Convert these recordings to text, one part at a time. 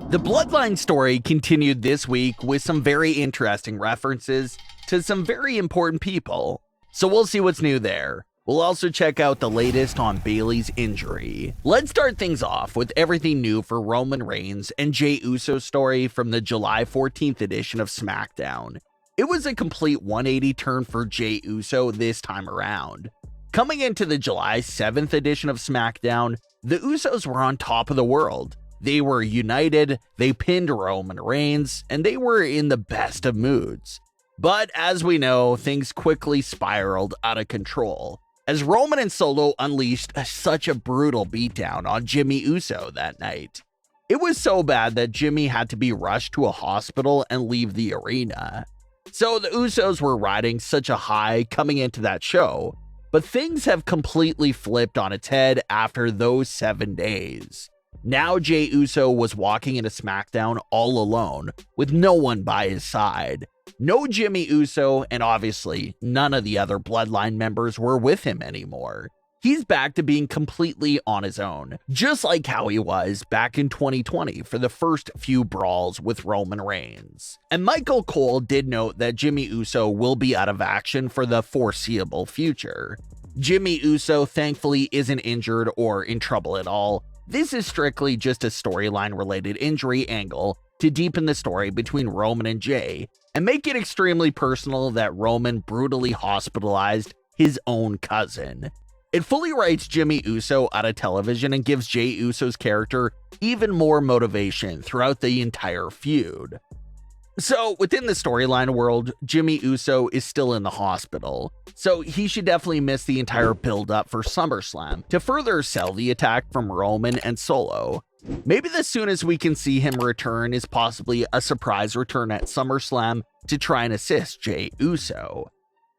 The Bloodline story continued this week with some very interesting references to some very important people. So we'll see what's new there. We'll also check out the latest on Bayley's injury. Let's start things off with everything new for Roman Reigns and Jey Uso's story from the July 14th edition of SmackDown. It was a complete 180 turn for Jey Uso this time around. Coming into the July 7th edition of SmackDown, the Usos were on top of the world. They were united, they pinned Roman Reigns, and they were in the best of moods. But as we know, things quickly spiraled out of control, as Roman and Solo unleashed such a brutal beatdown on Jimmy Uso that night. It was so bad that Jimmy had to be rushed to a hospital and leave the arena. So the Usos were riding such a high coming into that show, but things have completely flipped on its head after those 7 days. Now Jey Uso was walking into SmackDown all alone, with no one by his side. No Jimmy Uso, and obviously none of the other Bloodline members were with him anymore. He's back to being completely on his own, just like how he was back in 2020 for the first few brawls with Roman Reigns. And Michael Cole did note that Jimmy Uso will be out of action for the foreseeable future. Jimmy Uso thankfully isn't injured or in trouble at all. This is strictly just a storyline related injury angle to deepen the story between Roman and Jey, and make it extremely personal that Roman brutally hospitalized his own cousin. It fully writes Jimmy Uso out of television and gives Jey Uso's character even more motivation throughout the entire feud. So within the storyline world, Jimmy Uso is still in the hospital, so he should definitely miss the entire build-up for Summerslam to further sell the attack from Roman and Solo. Maybe the soonest we can see him return is possibly a surprise return at SummerSlam to try and assist Jey Uso.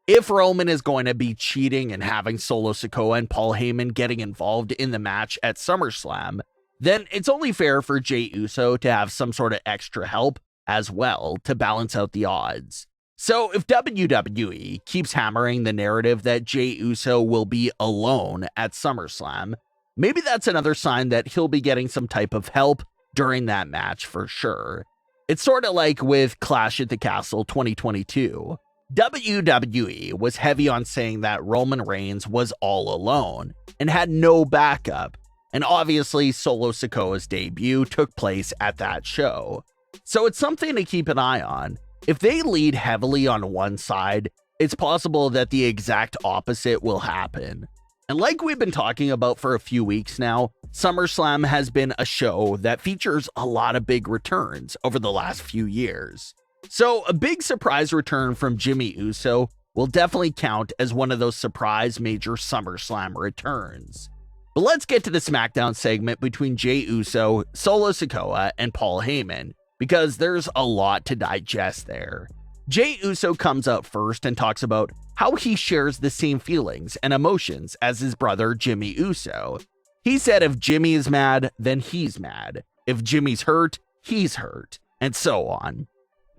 If Roman is going to be cheating and having Solo Sikoa and Paul Heyman getting involved in the match at SummerSlam, then it's only fair for Jey Uso to have some sort of extra help as well to balance out the odds. So if WWE keeps hammering the narrative that Jey Uso will be alone at SummerSlam, maybe that's another sign that he'll be getting some type of help during that match for sure. It's sort of like with Clash at the Castle 2022. WWE was heavy on saying that Roman Reigns was all alone and had no backup, and obviously Solo Sikoa's debut took place at that show. So it's something to keep an eye on. If they lead heavily on one side, it's possible that the exact opposite will happen. And like we've been talking about for a few weeks now, SummerSlam has been a show that features a lot of big returns over the last few years. So a big surprise return from Jimmy Uso will definitely count as one of those surprise major SummerSlam returns. But let's get to the SmackDown segment between Jey Uso, Solo Sikoa, and Paul Heyman, because there's a lot to digest there. Jey Uso comes out first and talks about how he shares the same feelings and emotions as his brother Jimmy Uso. He said if Jimmy is mad, then he's mad. If Jimmy's hurt, he's hurt, and so on.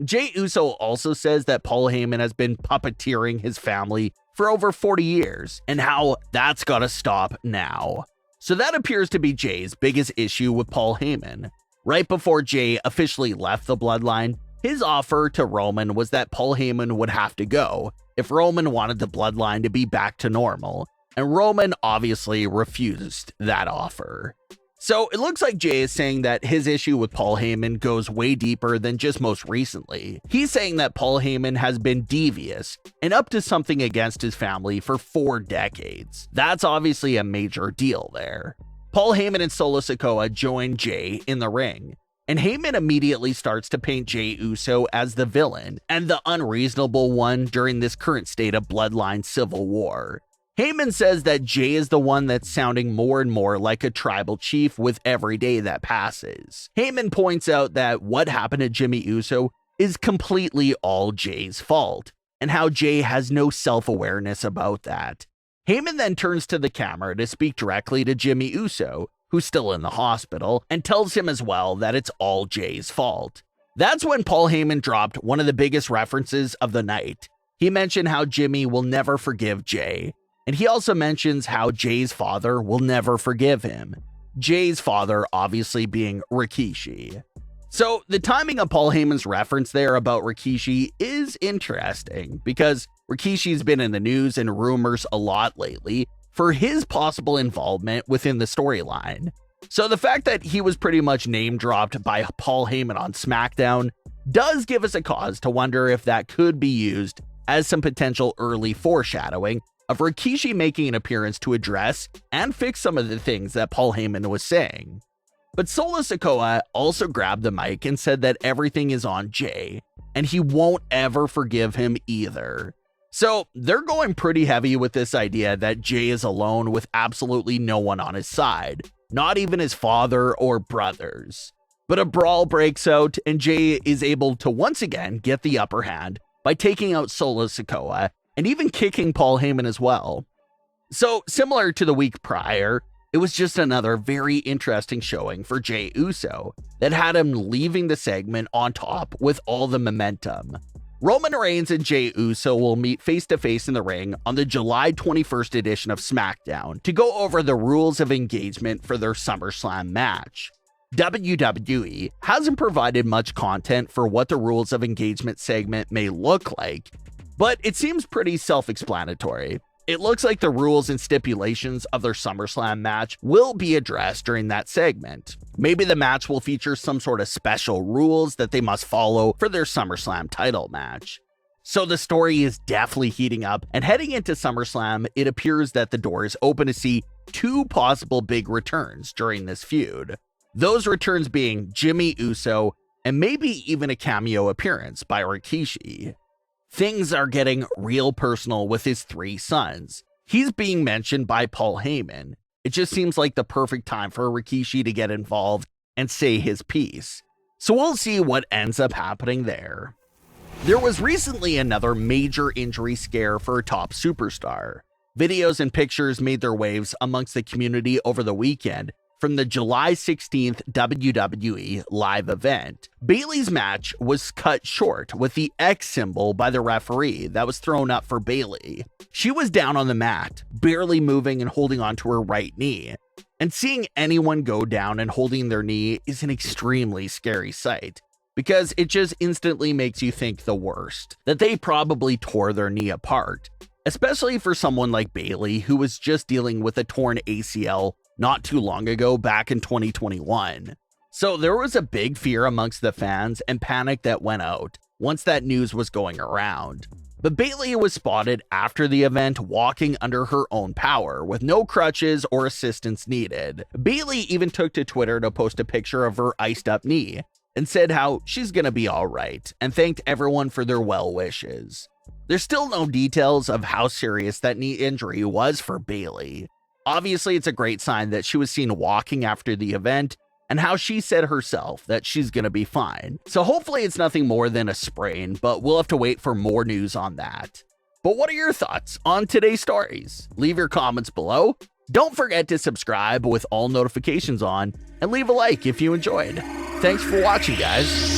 Jey Uso also says that Paul Heyman has been puppeteering his family for over 40 years, and how that's gotta stop now. So that appears to be Jey's biggest issue with Paul Heyman. Right before Jey officially left the Bloodline, his offer to Roman was that Paul Heyman would have to go if Roman wanted the Bloodline to be back to normal, and Roman obviously refused that offer. So it looks like Jey is saying that his issue with Paul Heyman goes way deeper than just most recently. He's saying that Paul Heyman has been devious and up to something against his family for 4 decades. That's obviously a major deal there. Paul Heyman and Solo Sikoa join Jey in the ring, and Heyman immediately starts to paint Jey Uso as the villain and the unreasonable one during this current state of Bloodline civil war. Heyman says that Jey is the one that's sounding more and more like a tribal chief with every day that passes. Heyman points out that what happened to Jimmy Uso is completely all Jey's fault, and how Jey has no self-awareness about that. Heyman then turns to the camera to speak directly to Jimmy Uso, who's still in the hospital, and tells him as well that it's all Jey's fault. That's when Paul Heyman dropped one of the biggest references of the night. He mentioned how Jimmy will never forgive Jey, and he also mentions how Jey's father will never forgive him. Jey's father obviously being Rikishi. So the timing of Paul Heyman's reference there about Rikishi is interesting because Rikishi's been in the news and rumors a lot lately for his possible involvement within the storyline. So the fact that he was pretty much name dropped by Paul Heyman on SmackDown does give us a cause to wonder if that could be used as some potential early foreshadowing of Rikishi making an appearance to address and fix some of the things that Paul Heyman was saying. But Solo Sikoa also grabbed the mic and said that everything is on Jey, and he won't ever forgive him either. So they're going pretty heavy with this idea that Jey is alone with absolutely no one on his side, not even his father or brothers. But a brawl breaks out, and Jey is able to once again get the upper hand by taking out Solo Sikoa and even kicking Paul Heyman as well. So similar to the week prior, it was just another very interesting showing for Jey Uso that had him leaving the segment on top with all the momentum. Roman Reigns and Jey Uso will meet face-to-face in the ring on the July 21st edition of SmackDown to go over the rules of engagement for their Summerslam match. WWE hasn't provided much content for what the rules of engagement segment may look like, but it seems pretty self-explanatory. It looks like the rules and stipulations of their SummerSlam match will be addressed during that segment. Maybe the match will feature some sort of special rules that they must follow for their SummerSlam title match. So the story is definitely heating up, and heading into SummerSlam, it appears that the door is open to see two possible big returns during this feud. Those returns being Jimmy Uso and maybe even a cameo appearance by Rikishi. Things are getting real personal with his three sons. He's being mentioned by Paul Heyman. It just seems like the perfect time for Rikishi to get involved and say his piece. So we'll see what ends up happening there. There was recently another major injury scare for a top superstar. Videos and pictures made their waves amongst the community over the weekend from the July 16th WWE live event. Bayley's match was cut short with the X symbol by the referee that was thrown up for Bayley. She was down on the mat, barely moving and holding onto her right knee. And seeing anyone go down and holding their knee is an extremely scary sight, because it just instantly makes you think the worst, that they probably tore their knee apart, especially for someone like Bayley who was just dealing with a torn ACL not too long ago back in 2021. So there was a big fear amongst the fans and panic that went out once that news was going around. But Bayley was spotted after the event walking under her own power with no crutches or assistance needed. Bayley even took to Twitter to post a picture of her iced up knee and said how she's gonna be alright and thanked everyone for their well wishes. There's still no details of how serious that knee injury was for Bayley. Obviously, it's a great sign that she was seen walking after the event and how she said herself that she's gonna be fine. So hopefully it's nothing more than a sprain, but we'll have to wait for more news on that. But what are your thoughts on today's stories? Leave your comments below. Don't forget to subscribe with all notifications on and leave a like if you enjoyed. Thanks for watching, guys.